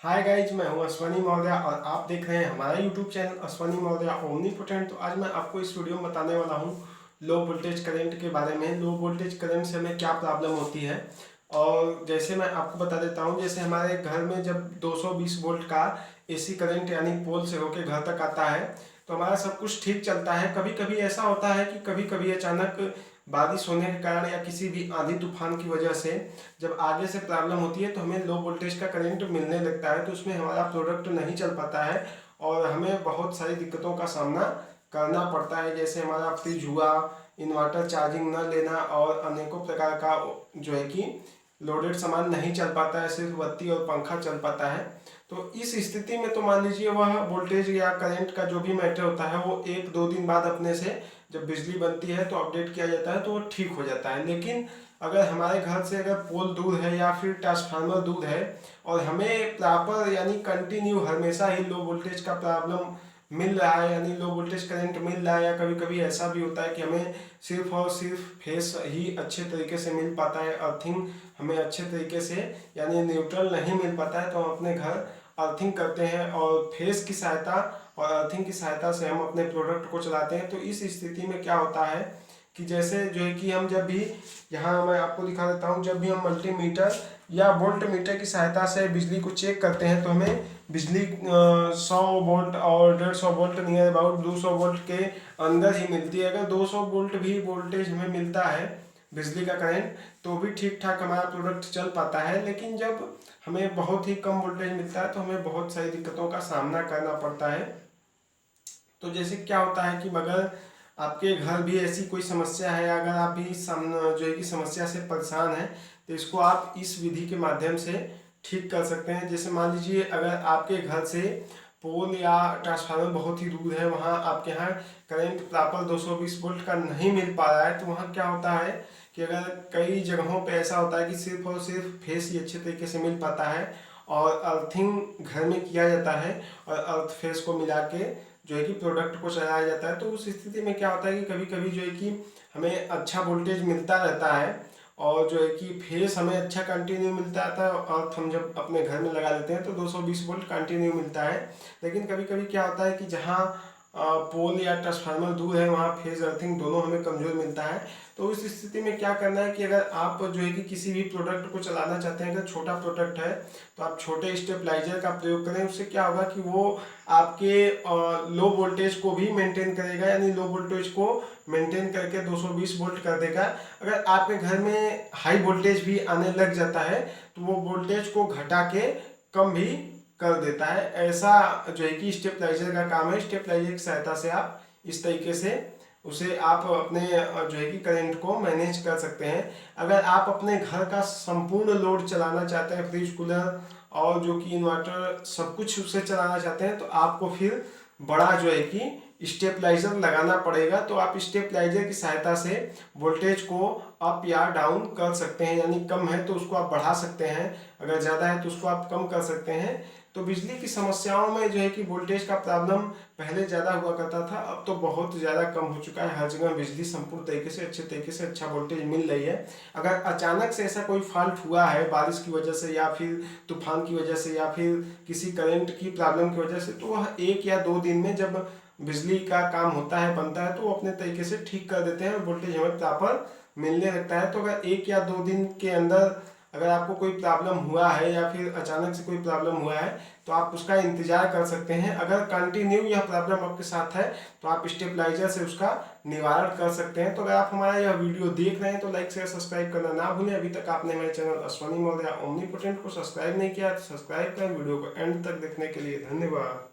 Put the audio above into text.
Hi guys, मैं हूं अश्वनी मौर्य और आप देख रहे हैं हमारा YouTube channel Ashwani Maurya omnipotent. तो आज मैं आपको इस वीडियो में बताने वाला हूं लो वोल्टेज करंट के बारे में। लो वोल्टेज करंट से हमें क्या प्रॉब्लम होती है। और जैसे मैं आपको बता देता हूं, जैसे हमारे घर में जब 220 वोल्ट का एसी करंट यानी पोल से होकर घर तक आता है तो हमारा सब कुछ ठीक चलता है। कभी कभी ऐसा होता है कि कभी कभी अचानक बारिश होने के कारण या किसी भी आंधी तूफान की वजह से जब आगे से प्रॉब्लम होती है तो हमें लो वोल्टेज का करंट मिलने लगता है, तो उसमें हमारा प्रोडक्ट नहीं चल पाता है और हमें बहुत सारी दिक्कतों का सामना करना पड़ता है। जैसे हमारा फ्रिज हुआ, इन्वर्टर चार्जिंग न लेना और अनेकों प्रकार का जो है कि लोडेड सामान नहीं चल पाता है, सिर्फ बत्ती और पंखा चल पाता है। तो इस स्थिति में तो मान लीजिए वह वोल्टेज या करंट का जो भी मैटर होता है वो एक दो दिन बाद अपने से जब बिजली बनती है तो अपडेट किया जाता है तो वो ठीक हो जाता है। लेकिन अगर हमारे घर से अगर पोल दूर है या फिर ट्रांसफार्मर दूर है और हमें प्रॉपर यानी कंटिन्यू हमेशा ही लो वोल्टेज का प्रॉब्लम मिल रहा है यानी लो वोल्टेज करंट मिल रहा है, या कभी कभी ऐसा भी होता है कि हमें सिर्फ और सिर्फ फेस ही अच्छे तरीके से मिल पाता है, अर्थिंग हमें अच्छे तरीके से यानी न्यूट्रल नहीं मिल पाता है, तो हम अपने घर अर्थिंग करते हैं और फेस की सहायता और अर्थिंग की सहायता से हम अपने प्रोडक्ट को चलाते हैं। तो इस स्थिति में क्या होता है कि जैसे जो है कि हम जब भी, यहाँ मैं आपको दिखा देता हूँ, जब भी हम मल्टीमीटर या वोल्ट मीटर की सहायता से बिजली को चेक करते हैं तो हमें बिजली 100 वोल्ट और 150 वोल्ट नियर अबाउट 200 वोल्ट के अंदर ही मिलती है। अगर 200 वोल्ट भी वोल्टेज हमें मिलता है बिजली का करंट तो भी ठीक ठाक हमारा प्रोडक्ट चल पाता है। लेकिन जब हमें बहुत ही कम वोल्टेज मिलता है तो हमें बहुत सारी दिक्कतों का सामना करना पड़ता है। तो जैसे क्या होता है कि अगर आपके घर भी ऐसी कोई समस्या है, अगर आप भी जो है कि समस्या से परेशान हैं तो इसको आप इस विधि के माध्यम से ठीक कर सकते हैं। जैसे मान लीजिए अगर आपके घर से पोल या ट्रांसफार्मर बहुत ही दूर है, वहाँ आपके यहाँ करंट प्रॉपर 220 वोल्ट का नहीं मिल पा रहा है, तो वहाँ क्या होता है कि अगर कई जगहों पे ऐसा होता है कि सिर्फ और सिर्फ फेस ही अच्छे तरीके से मिल पाता है और अर्थिंग घर में किया जाता है और अर्थ फेस को मिला के जो है कि प्रोडक्ट को चलाया जाता है। तो उस स्थिति में क्या होता है कि कभी कभी जो है कि हमें अच्छा वोल्टेज मिलता रहता है और जो है कि फेस हमें अच्छा कंटिन्यू मिलता रहता है और हम जब अपने घर में लगा लेते हैं तो 220 वोल्ट कंटिन्यू मिलता है। लेकिन कभी कभी क्या होता है कि जहाँ पोल या ट्रांसफार्मर दूर है वहाँ फेज अर्थिंग दोनों हमें कमज़ोर मिलता है। तो उस स्थिति में क्या करना है कि अगर आप जो है कि किसी भी प्रोडक्ट को चलाना चाहते हैं, अगर छोटा प्रोडक्ट है तो आप छोटे स्टेबलाइजर का प्रयोग करें। उससे क्या होगा कि वो आपके लो वोल्टेज को भी मेंटेन करेगा, यानी लो वोल्टेज को मेंटेन करके 220 वोल्ट कर देगा। अगर आपके घर में हाई वोल्टेज भी आने लग जाता है तो वो वोल्टेज को घटा के कम भी कर देता है। ऐसा जो है कि स्टेबलाइजर का काम है। स्टेबलाइजर की सहायता से आप इस तरीके से उसे आप अपने जो है कि करंट को मैनेज कर सकते हैं। अगर आप अपने घर का संपूर्ण लोड चलाना चाहते हैं, फ्रिज कूलर और जो कि इन्वर्टर सब कुछ उसे चलाना चाहते हैं, तो आपको फिर बड़ा जो है कि स्टेबलाइजर लगाना पड़ेगा। तो आप स्टेबलाइजर की सहायता से वोल्टेज को अप या डाउन कर सकते हैं, यानी कम है तो उसको आप बढ़ा सकते हैं, अगर ज़्यादा है तो उसको आप कम कर सकते हैं। तो बिजली की समस्याओं में जो है कि वोल्टेज का प्रॉब्लम पहले ज़्यादा हुआ करता था, अब तो बहुत ज़्यादा कम हो चुका है। हर जगह बिजली संपूर्ण तरीके से अच्छे तरीके से अच्छा वोल्टेज मिल रही है। अगर अचानक से ऐसा कोई फॉल्ट हुआ है बारिश की वजह से या फिर तूफान की वजह से या फिर किसी करंट की प्रॉब्लम की वजह से, तो वह 1 या 2 दिन में जब बिजली का काम होता है बनता है तो वो अपने तरीके से ठीक कर देते हैं और वोल्टेज हमें प्रॉपर मिलने लगता है। तो अगर 1 या 2 दिन के अंदर अगर आपको कोई प्रॉब्लम हुआ है या फिर अचानक से कोई प्रॉब्लम हुआ है तो आप उसका इंतजार कर सकते हैं। अगर कंटिन्यू यह प्रॉब्लम आपके साथ है तो आप स्टेबलाइजर से उसका निवारण कर सकते हैं। तो अगर आप हमारा यह वीडियो देख रहे हैं तो लाइक शेयर सब्सक्राइब करना ना भूलें। अभी तक आपने मेरे चैनल अश्वनी मौर्य ओमनीपोटेंट को सब्सक्राइब नहीं किया तो सब्सक्राइब करें। वीडियो को एंड तक देखने के लिए धन्यवाद।